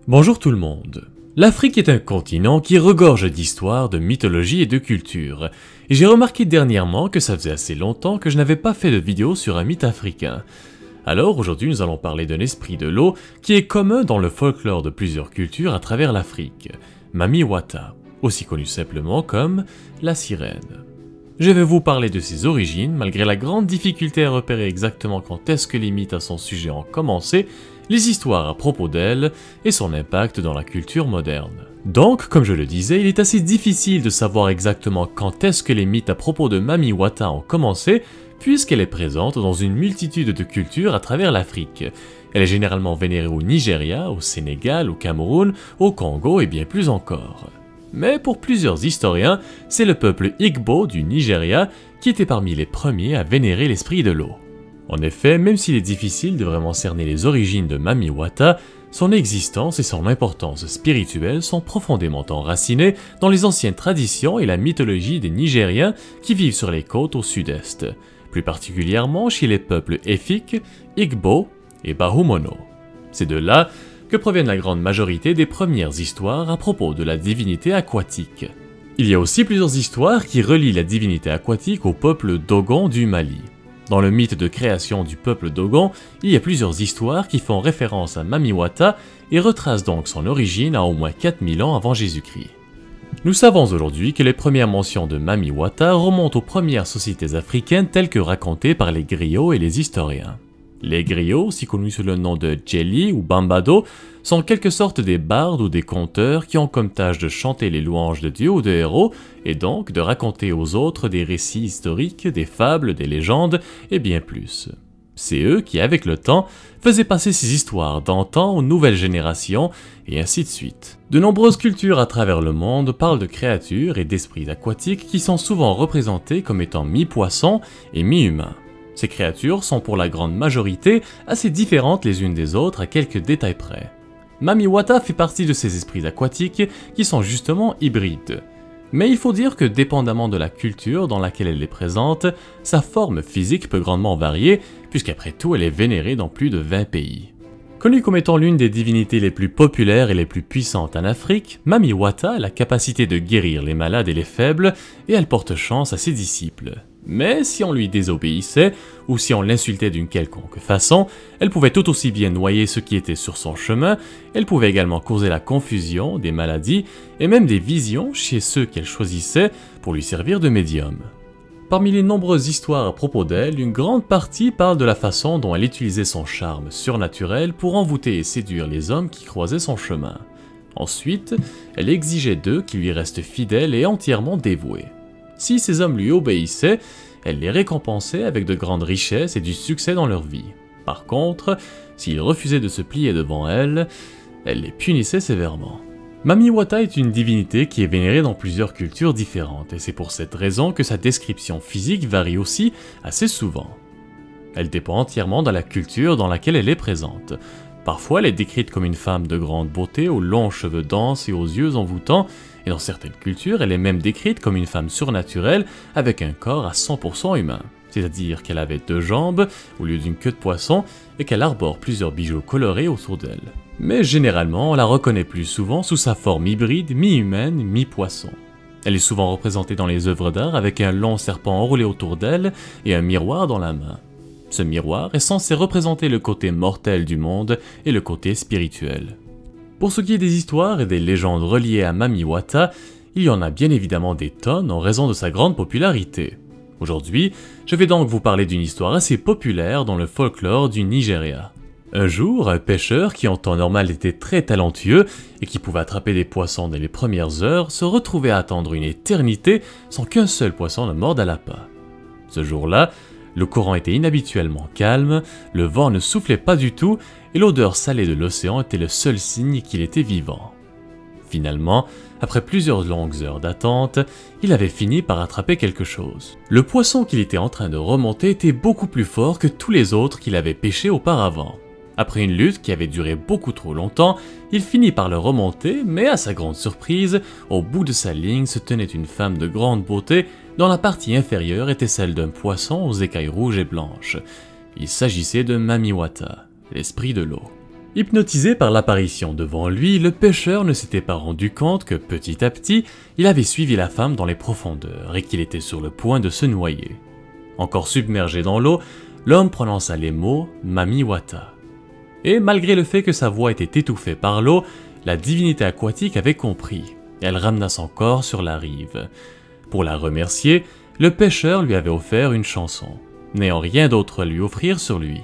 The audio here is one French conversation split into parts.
Bonjour tout le monde. L'Afrique est un continent qui regorge d'histoires, de mythologie et de culture. Et j'ai remarqué dernièrement que ça faisait assez longtemps que je n'avais pas fait de vidéo sur un mythe africain. Alors aujourd'hui nous allons parler d'un esprit de l'eau qui est commun dans le folklore de plusieurs cultures à travers l'Afrique. Mami Wata, aussi connue simplement comme la sirène. Je vais vous parler de ses origines, malgré la grande difficulté à repérer exactement quand est-ce que les mythes à son sujet ont commencé, les histoires à propos d'elle et son impact dans la culture moderne. Donc, comme je le disais, il est assez difficile de savoir exactement quand est-ce que les mythes à propos de Mami Wata ont commencé, puisqu'elle est présente dans une multitude de cultures à travers l'Afrique. Elle est généralement vénérée au Nigeria, au Sénégal, au Cameroun, au Congo et bien plus encore. Mais pour plusieurs historiens, c'est le peuple Igbo du Nigeria qui était parmi les premiers à vénérer l'esprit de l'eau. En effet, même s'il est difficile de vraiment cerner les origines de Mami Wata, son existence et son importance spirituelle sont profondément enracinées dans les anciennes traditions et la mythologie des Nigériens qui vivent sur les côtes au sud-est, plus particulièrement chez les peuples Efik, Igbo et Bahumono. C'est de là que proviennent la grande majorité des premières histoires à propos de la divinité aquatique. Il y a aussi plusieurs histoires qui relient la divinité aquatique au peuple Dogon du Mali. Dans le mythe de création du peuple Dogon, il y a plusieurs histoires qui font référence à Mami Wata et retracent donc son origine à au moins 4000 ans avant Jésus-Christ. Nous savons aujourd'hui que les premières mentions de Mami Wata remontent aux premières sociétés africaines telles que racontées par les griots et les historiens. Les griots, aussi connus sous le nom de Djeli ou Bambado, sont en quelque sorte des bardes ou des conteurs qui ont comme tâche de chanter les louanges de dieux ou de héros, et donc de raconter aux autres des récits historiques, des fables, des légendes, et bien plus. C'est eux qui, avec le temps, faisaient passer ces histoires d'antan aux nouvelles générations, et ainsi de suite. De nombreuses cultures à travers le monde parlent de créatures et d'esprits aquatiques qui sont souvent représentés comme étant mi-poissons et mi-humains. Ces créatures sont pour la grande majorité assez différentes les unes des autres à quelques détails près. Mami Wata fait partie de ces esprits aquatiques qui sont justement hybrides. Mais il faut dire que dépendamment de la culture dans laquelle elle est présente, sa forme physique peut grandement varier, puisqu'après tout elle est vénérée dans plus de 20 pays. Connue comme étant l'une des divinités les plus populaires et les plus puissantes en Afrique, Mami Wata a la capacité de guérir les malades et les faibles, et elle porte chance à ses disciples. Mais si on lui désobéissait, ou si on l'insultait d'une quelconque façon, elle pouvait tout aussi bien noyer ceux qui étaient sur son chemin, elle pouvait également causer la confusion, des maladies, et même des visions chez ceux qu'elle choisissait pour lui servir de médium. Parmi les nombreuses histoires à propos d'elle, une grande partie parle de la façon dont elle utilisait son charme surnaturel pour envoûter et séduire les hommes qui croisaient son chemin. Ensuite, elle exigeait d'eux qu'ils lui restent fidèles et entièrement dévoués. Si ces hommes lui obéissaient, elle les récompensait avec de grandes richesses et du succès dans leur vie. Par contre, s'ils refusaient de se plier devant elle, elle les punissait sévèrement. Mami Wata est une divinité qui est vénérée dans plusieurs cultures différentes, et c'est pour cette raison que sa description physique varie aussi assez souvent. Elle dépend entièrement de la culture dans laquelle elle est présente. Parfois, elle est décrite comme une femme de grande beauté, aux longs cheveux denses et aux yeux envoûtants, et dans certaines cultures, elle est même décrite comme une femme surnaturelle avec un corps à 100% humain. C'est-à-dire qu'elle avait 2 jambes au lieu d'une queue de poisson et qu'elle arbore plusieurs bijoux colorés autour d'elle. Mais généralement, on la reconnaît plus souvent sous sa forme hybride mi-humaine, mi-poisson. Elle est souvent représentée dans les œuvres d'art avec un long serpent enroulé autour d'elle et un miroir dans la main. Ce miroir est censé représenter le côté mortel du monde et le côté spirituel. Pour ce qui est des histoires et des légendes reliées à Mami Wata, il y en a bien évidemment des tonnes en raison de sa grande popularité. Aujourd'hui, je vais donc vous parler d'une histoire assez populaire dans le folklore du Nigeria. Un jour, un pêcheur qui en temps normal était très talentueux et qui pouvait attraper des poissons dès les premières heures se retrouvait à attendre une éternité sans qu'un seul poisson ne morde à l'appât. Ce jour-là, le courant était inhabituellement calme, le vent ne soufflait pas du tout et l'odeur salée de l'océan était le seul signe qu'il était vivant. Finalement, après plusieurs longues heures d'attente, il avait fini par attraper quelque chose. Le poisson qu'il était en train de remonter était beaucoup plus fort que tous les autres qu'il avait pêchés auparavant. Après une lutte qui avait duré beaucoup trop longtemps, il finit par le remonter, mais à sa grande surprise, au bout de sa ligne se tenait une femme de grande beauté dont la partie inférieure était celle d'un poisson aux écailles rouges et blanches. Il s'agissait de Mami Wata, l'esprit de l'eau. Hypnotisé par l'apparition devant lui, le pêcheur ne s'était pas rendu compte que petit à petit, il avait suivi la femme dans les profondeurs et qu'il était sur le point de se noyer. Encore submergé dans l'eau, l'homme prononça les mots « Mami Wata ». Et malgré le fait que sa voix était étouffée par l'eau, la divinité aquatique avait compris. Elle ramena son corps sur la rive. Pour la remercier, le pêcheur lui avait offert une chanson, n'ayant rien d'autre à lui offrir sur lui.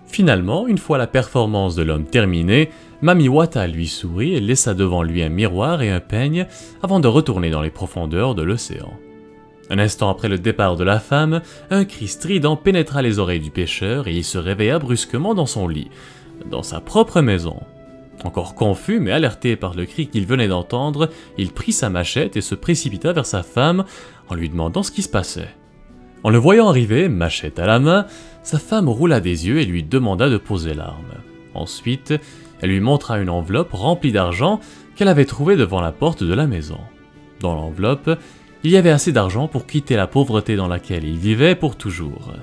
Finalement, une fois la performance de l'homme terminée, Mami Wata lui sourit et laissa devant lui un miroir et un peigne avant de retourner dans les profondeurs de l'océan. Un instant après le départ de la femme, un cri strident pénétra les oreilles du pêcheur et il se réveilla brusquement dans son lit, dans sa propre maison. Encore confus mais alerté par le cri qu'il venait d'entendre, il prit sa machette et se précipita vers sa femme en lui demandant ce qui se passait. En le voyant arriver, machette à la main, sa femme roula des yeux et lui demanda de poser l'arme. Ensuite, elle lui montra une enveloppe remplie d'argent qu'elle avait trouvée devant la porte de la maison. Dans l'enveloppe, il y avait assez d'argent pour quitter la pauvreté dans laquelle il vivait pour toujours.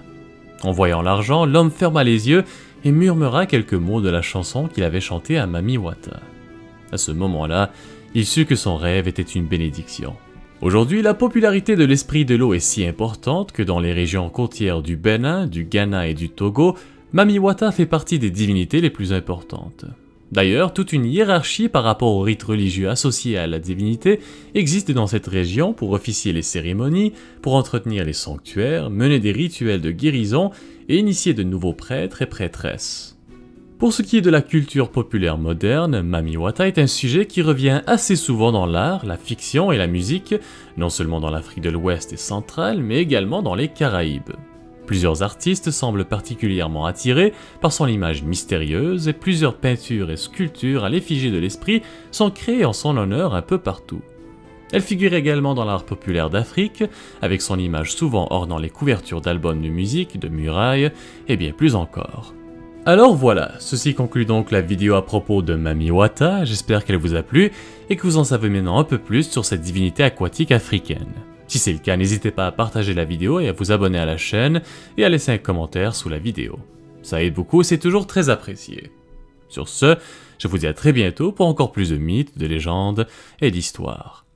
En voyant l'argent, l'homme ferma les yeux et murmura quelques mots de la chanson qu'il avait chantée à Mami Wata. À ce moment-là, il sut que son rêve était une bénédiction. Aujourd'hui, la popularité de l'esprit de l'eau est si importante que dans les régions côtières du Bénin, du Ghana et du Togo, Mami Wata fait partie des divinités les plus importantes. D'ailleurs, toute une hiérarchie par rapport aux rites religieux associés à la divinité existe dans cette région pour officier les cérémonies, pour entretenir les sanctuaires, mener des rituels de guérison et initier de nouveaux prêtres et prêtresses. Pour ce qui est de la culture populaire moderne, Mami Wata est un sujet qui revient assez souvent dans l'art, la fiction et la musique, non seulement dans l'Afrique de l'Ouest et centrale, mais également dans les Caraïbes. Plusieurs artistes semblent particulièrement attirés par son image mystérieuse et plusieurs peintures et sculptures à l'effigie de l'esprit sont créées en son honneur un peu partout. Elle figure également dans l'art populaire d'Afrique, avec son image souvent ornant les couvertures d'albums de musique, de murailles et bien plus encore. Alors voilà, ceci conclut donc la vidéo à propos de Mami Wata, j'espère qu'elle vous a plu et que vous en savez maintenant un peu plus sur cette divinité aquatique africaine. Si c'est le cas, n'hésitez pas à partager la vidéo et à vous abonner à la chaîne et à laisser un commentaire sous la vidéo. Ça aide beaucoup et c'est toujours très apprécié. Sur ce, je vous dis à très bientôt pour encore plus de mythes, de légendes et d'histoires.